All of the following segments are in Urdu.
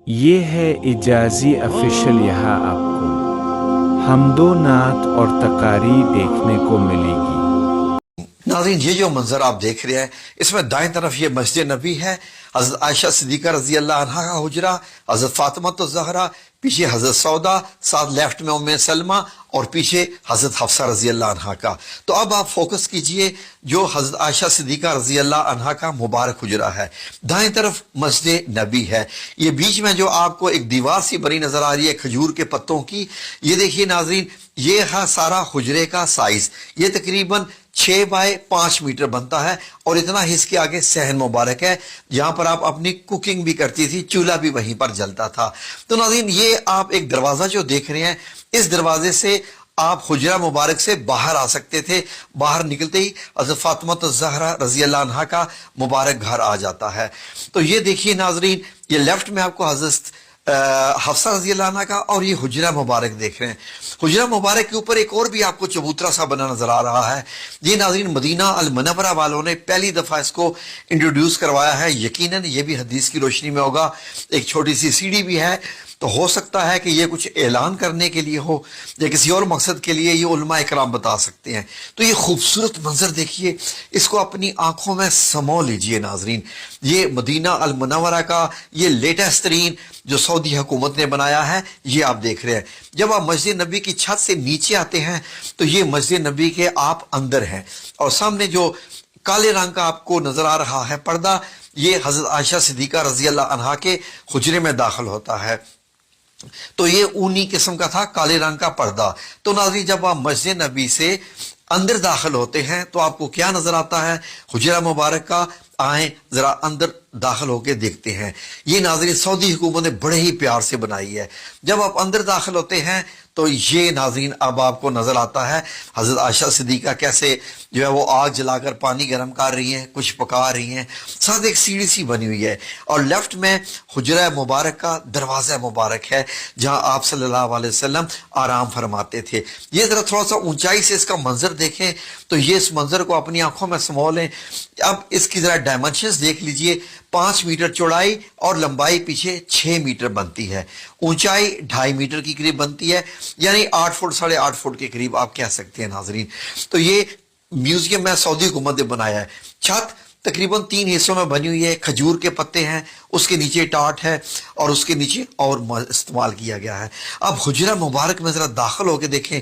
یہ ہے اجازی افیشل، یہاں آپ کو حمد و نعت اور تقاریر دیکھنے کو ملے گی۔ ناظرین، یہ جو منظر آپ دیکھ رہے ہیں، اس میں دائیں طرف یہ مسجد نبی ہے، حضرت عائشہ صدیقہ رضی اللہ عنہا کا حجرہ، حضرت فاطمہ الزہرا، پیچھے حضرت سودا، ساتھ لیفٹ میں ام سلمہ، اور پیچھے حضرت حفصہ رضی اللہ عنہا کا۔ تو اب آپ فوکس کیجئے جو حضرت عائشہ صدیقہ رضی اللہ عنہا کا مبارک حجرہ ہے، دائیں طرف مسجد نبی ہے۔ یہ بیچ میں جو آپ کو ایک دیوار سی بنی نظر آ رہی ہے کھجور کے پتوں کی، یہ دیکھیے ناظرین، یہ ہے سارا حجرے کا سائز، یہ تقریباً 6 بائی 5 میٹر بنتا ہے، اور اتنا ہی اس کے آگے صحن مبارک ہے جہاں پر آپ اپنی کوکنگ بھی کرتی تھی، چولہا بھی وہیں پر جلتا تھا۔ تو ناظرین، یہ آپ ایک دروازہ جو دیکھ رہے ہیں، اس دروازے سے آپ حجرہ مبارک سے باہر آ سکتے تھے، باہر نکلتے ہی حضرت فاطمہ الزہرا رضی اللہ عنہا کا مبارک گھر آ جاتا ہے۔ تو یہ دیکھیے ناظرین، یہ لیفٹ میں آپ کو حضرت حفصہ رضی اللہ عنہ کا، اور یہ حجرہ مبارک دیکھ رہے ہیں۔ حجرہ مبارک کے اوپر ایک اور بھی آپ کو چبوترا سا بنا نظر آ رہا ہے۔ یہ ناظرین مدینہ المنورہ والوں نے پہلی دفعہ اس کو انٹروڈیوس کروایا ہے، یقیناً یہ بھی حدیث کی روشنی میں ہوگا۔ ایک چھوٹی سی سیڑھی بھی ہے، تو ہو سکتا ہے کہ یہ کچھ اعلان کرنے کے لیے ہو یا کسی اور مقصد کے لیے، یہ علماء اکرام بتا سکتے ہیں۔ تو یہ خوبصورت منظر دیکھیے، اس کو اپنی آنکھوں میں سمو لیجئے ناظرین۔ یہ مدینہ المنورہ کا یہ لیٹسٹ ترین جو سعودی حکومت نے بنایا ہے، یہ آپ دیکھ رہے ہیں۔ جب آپ مسجد نبی کی چھت سے نیچے آتے ہیں تو یہ مسجد نبی کے آپ اندر ہیں، اور سامنے جو کالے رنگ کا آپ کو نظر آ رہا ہے پردہ، یہ حضرت عائشہ صدیقہ رضی اللہ عنہا کے حجرے میں داخل ہوتا ہے۔ تو یہ اونی قسم کا تھا، کالے رنگ کا پردہ۔ تو ناظرین، جب آپ مسجد نبی سے اندر داخل ہوتے ہیں تو آپ کو کیا نظر آتا ہے؟ حجرہ مبارک کا۔ آئیں ذرا اندر داخل ہو کے دیکھتے ہیں۔ یہ ناظرین سعودی حکومت نے بڑے ہی پیار سے بنائی ہے۔ جب آپ اندر داخل ہوتے ہیں تو یہ ناظرین اب آپ کو نظر آتا ہے حضرت عائشہ صدیقہ کیسے جو ہے وہ آگ جلا کر پانی گرم کر رہی ہیں، کچھ پکا رہی ہیں، ساتھ ایک سیڑھی سی بنی ہوئی ہے، اور لیفٹ میں حجرہ مبارک کا دروازہ مبارک ہے جہاں آپ صلی اللہ علیہ وسلم آرام فرماتے تھے۔ یہ ذرا تھوڑا سا اونچائی سے اس کا منظر دیکھیں تو یہ اس منظر کو اپنی آنکھوں میں سمو لیں۔ اب اس کی ذرا ڈائمنشنز دیکھ لیجئے، 5 میٹر چوڑائی اور لمبائی پیچھے 6 میٹر بنتی ہے، اونچائی 2.5 میٹر کی قریب بنتی ہے، یعنی 8 فٹ 8.5 فٹ کے قریب آپ کہہ سکتے ہیں ناظرین۔ تو یہ میوزیم میں سعودی حکومت نے بنایا ہے۔ چھت تقریباً 3 حصوں میں بنی ہوئی ہے، کھجور کے پتے ہیں، اس کے نیچے ٹاٹ ہے، اور اس کے نیچے اور استعمال کیا گیا ہے۔ اب حجرہ مبارک میں ذرا داخل ہو کے دیکھیں۔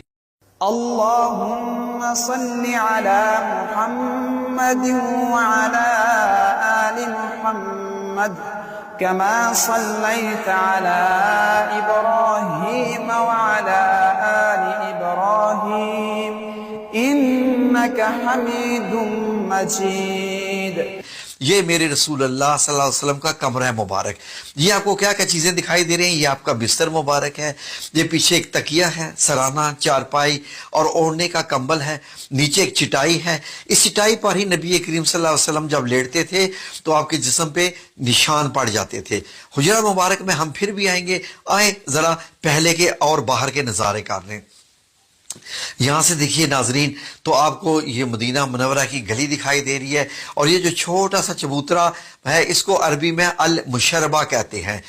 اللهم صل على محمد وعلى آل محمد كما صليت على إبراهيم وعلى آل إبراهيم إنك حميد مجيد۔ یہ میرے رسول اللہ صلی اللہ علیہ وسلم کا کمرہ مبارک۔ یہ آپ کو کیا کیا چیزیں دکھائی دے رہی ہیں؟ یہ آپ کا بستر مبارک ہے، یہ پیچھے ایک تکیہ ہے، سرانہ، چارپائی اور اوڑھنے کا کمبل ہے، نیچے ایک چٹائی ہے۔ اس چٹائی پر ہی نبی کریم صلی اللہ علیہ وسلم جب لیٹتے تھے تو آپ کے جسم پہ نشان پڑ جاتے تھے۔ حجرہ مبارک میں ہم پھر بھی آئیں گے، آئیں ذرا پہلے کے اور باہر کے نظارے کر لیں۔ یہاں سے دیکھیے ناظرین، تو آپ کو یہ مدینہ منورہ کی گلی دکھائی دے رہی ہے، اور یہ جو چھوٹا سا چبوترا ہے اس کو عربی میں المشربہ کہتے ہیں،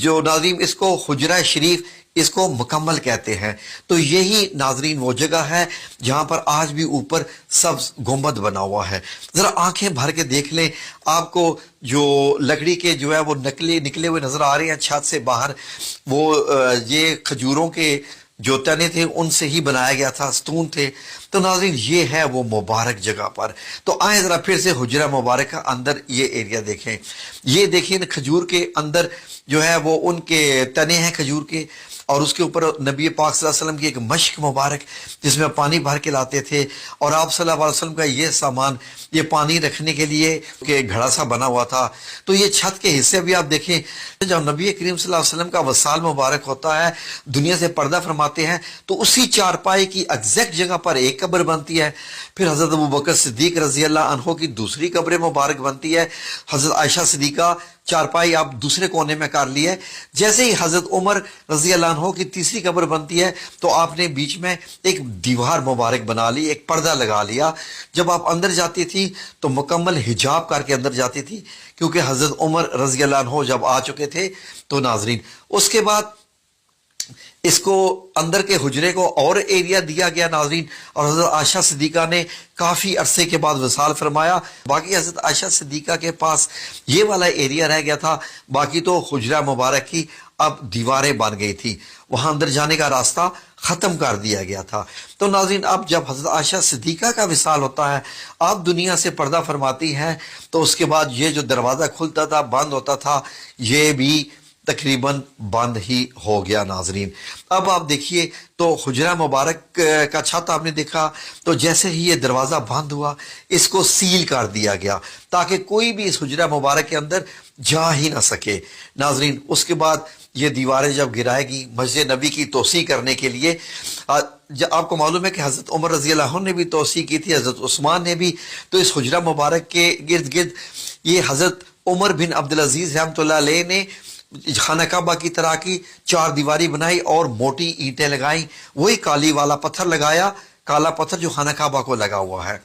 جو ناظرین اس کو حجرہ شریف اس کو مکمل کہتے ہیں۔ تو یہی ناظرین وہ جگہ ہے جہاں پر آج بھی اوپر سبز گنبد بنا ہوا ہے۔ ذرا آنکھیں بھر کے دیکھ لیں، آپ کو جو لکڑی کے جو ہے وہ نکلے ہوئے نظر آ رہے ہیں چھت سے باہر، وہ یہ کھجوروں کے جو تنے تھے ان سے ہی بنایا گیا تھا، ستون تھے۔ تو ناظرین یہ ہے وہ مبارک جگہ پر۔ تو آئیں ذرا پھر سے حجرہ مبارک کا اندر یہ ایریا دیکھیں۔ یہ دیکھیں کھجور کے اندر جو ہے وہ ان کے تنے ہیں کھجور کے، اور اس کے اوپر نبی پاک صلی اللہ علیہ وسلم کی ایک مشک مبارک جس میں پانی بھر کے لاتے تھے، اور آپ صلی اللہ علیہ وسلم کا یہ سامان، یہ پانی رکھنے کے لیے کہ گھڑا سا بنا ہوا تھا۔ تو یہ چھت کے حصے بھی آپ دیکھیں، جب نبی کریم صلی اللہ علیہ وسلم کا وصال مبارک ہوتا ہے، دنیا سے پردہ فرماتے ہیں، تو اسی چارپائی کی ایگزیکٹ جگہ پر ایک قبر بنتی ہے، پھر حضرت ابوبکر صدیق رضی اللہ عنہ کی دوسری قبر مبارک بنتی ہے، حضرت عائشہ صدیقہ چارپائی آپ دوسرے کونے میں کر لی ہے۔ جیسے ہی حضرت عمر رضی اللہ عنہ کی تیسری قبر بنتی ہے تو آپ نے بیچ میں ایک دیوار مبارک بنا لی، ایک پردہ لگا لیا۔ جب آپ اندر جاتی تھی تو مکمل حجاب کر کے اندر جاتی تھی، کیونکہ حضرت عمر رضی اللہ عنہ جب آ چکے تھے تو ناظرین اس کے بعد اس کو اندر کے حجرے کو اور ایریا دیا گیا ناظرین، اور حضرت عائشہ صدیقہ نے کافی عرصے کے بعد وصال فرمایا. باقی حضرت عائشہ صدیقہ کے پاس یہ والا ایریا رہ گیا تھا، باقی تو حجرہ مبارک کی اب دیواریں بن گئی تھی، وہاں اندر جانے کا راستہ ختم کر دیا گیا تھا. تو ناظرین اب جب حضرت عائشہ صدیقہ کا وصال ہوتا ہے، آپ دنیا سے پردہ فرماتی ہیں، تو اس کے بعد یہ جو دروازہ کھلتا تھا بند ہوتا تھا یہ بھی تقریباً بند ہی ہو گیا ناظرین. اب آپ دیکھیے تو حجرہ مبارک کا چھت آپ نے دیکھا، تو جیسے ہی یہ دروازہ بند ہوا اس کو سیل کر دیا گیا تاکہ کوئی بھی اس حجرہ مبارک کے اندر جا ہی نہ سکے. ناظرین اس کے بعد یہ دیواریں جب گرائے گی مسجد نبی کی توسیع کرنے کے لیے، آپ کو معلوم ہے کہ حضرت عمر رضی اللہ عنہ نے بھی توسیع کی تھی، حضرت عثمان نے بھی. تو اس حجرہ مبارک کے گرد گرد یہ حضرت عمر بن عبدالعزیز رحمۃ اللہ علیہ نے خانہ کعبہ کی طرح کی 4 دیواری بنائی اور موٹی اینٹیں لگائیں، وہی کالی والا پتھر لگایا، کالا پتھر جو خانہ کعبہ کو لگا ہوا ہے.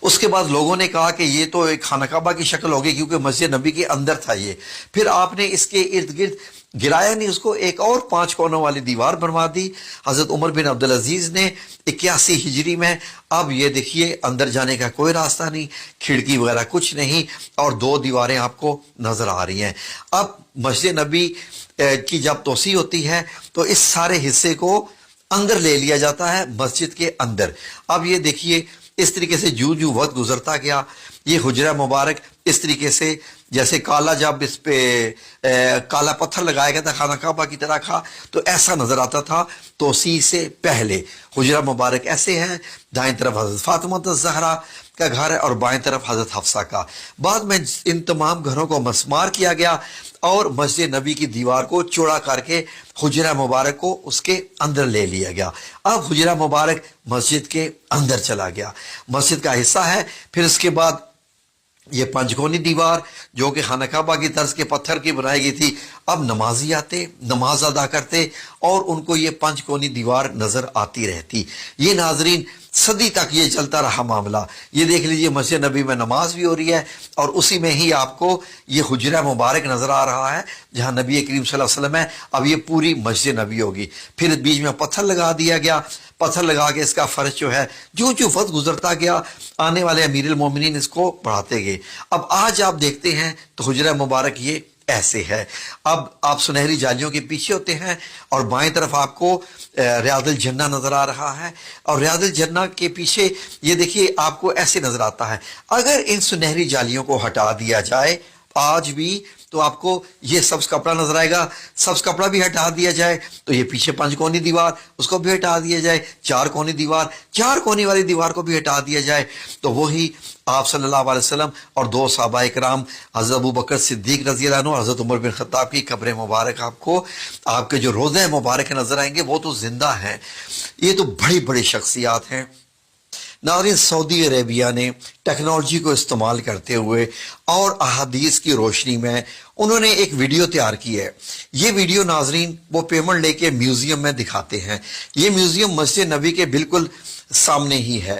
اس کے بعد لوگوں نے کہا کہ یہ تو ایک خانہ کعبہ کی شکل ہوگی کیونکہ مسجد نبی کے اندر تھا یہ. پھر آپ نے اس کے ارد گرد گرایا نہیں، اس کو ایک اور 5 کونوں والی دیوار بنوا دی حضرت عمر بن عبدالعزیز نے 81 ہجری میں. اب یہ دیکھیے اندر جانے کا کوئی راستہ نہیں، کھڑکی وغیرہ کچھ نہیں، اور 2 دیواریں آپ کو نظر آ رہی ہیں. اب مسجد نبی کی جب توسیع ہوتی ہے تو اس سارے حصے کو اندر لے لیا جاتا ہے مسجد کے اندر. اب یہ دیکھیے اس طریقے سے جو وقت گزرتا گیا یہ حجرہ مبارک اس طریقے سے جیسے کالا، جب اس پہ کالا پتھر لگایا گیا تھا خانہ کعبہ کی طرح کا تو ایسا نظر آتا تھا. توسیع سے پہلے حجرہ مبارک ایسے ہے، دائیں طرف حضرت فاطمہ الزہرا کا گھر ہے اور بائیں طرف حضرت حفصہ کا. بعد میں ان تمام گھروں کو مسمار کیا گیا اور مسجد نبی کی دیوار کو چوڑا کر کے حجرہ مبارک کو اس کے اندر لے لیا گیا. اب حجرہ مبارک مسجد کے اندر چلا گیا، مسجد کا حصہ ہے. پھر اس کے بعد یہ 5 کونی دیوار جو کہ خانہ کعبہ کی طرز کے پتھر کی بنائی گئی تھی، اب نمازی آتے نماز ادا کرتے اور ان کو یہ 5 کونی دیوار نظر آتی رہتی. یہ ناظرین صدی تک یہ چلتا رہا معاملہ. یہ دیکھ لیجئے مسجد نبی میں نماز بھی ہو رہی ہے اور اسی میں ہی آپ کو یہ حجرہ مبارک نظر آ رہا ہے جہاں نبی کریم صلی اللہ علیہ وسلم ہے. اب یہ پوری مسجد نبی ہوگی. پھر بیچ میں پتھر لگا دیا گیا، پتھر لگا کے اس کا فرش جو ہے جو وقت گزرتا گیا آنے والے امیر المومنین اس کو بڑھاتے گئے. اب آج آپ دیکھتے ہیں تو حجرہ مبارک یہ ایسے ہے. اب آپ سنہری جالیوں کے پیچھے ہوتے ہیں اور بائیں طرف آپ کو ریاض الجنہ نظر آ رہا ہے، اور ریاض الجنہ کے پیچھے یہ دیکھیے آپ کو ایسے نظر آتا ہے. اگر ان سنہری جالیوں کو ہٹا دیا جائے آج بھی تو آپ کو یہ سبز کپڑا نظر آئے گا. سبز کپڑا بھی ہٹا دیا جائے تو یہ پیچھے 5 کونی دیوار اس کو بھی ہٹا دیا جائے، 4 کونی دیوار 4 کونی والی دیوار کو بھی ہٹا دیا جائے تو وہی آپ صلی اللہ علیہ وسلم اور 2 صحابہ کرام حضرت ابوبکر صدیق رضی اللہ عنہ اور حضرت عمر بن خطاب کی قبر مبارک آپ کو آپ کے جو روضے مبارک نظر آئیں گے وہ تو زندہ ہیں. یہ تو بڑی بڑی شخصیات ہیں. ناظرین سعودی عربیہ نے ٹیکنالوجی کو استعمال کرتے ہوئے اور احادیث کی روشنی میں انہوں نے ایک ویڈیو تیار کی ہے. یہ ویڈیو ناظرین وہ پیمنٹ لے کے میوزیم میں دکھاتے ہیں. یہ میوزیم مسجد نبی کے بالکل سامنے ہی ہے.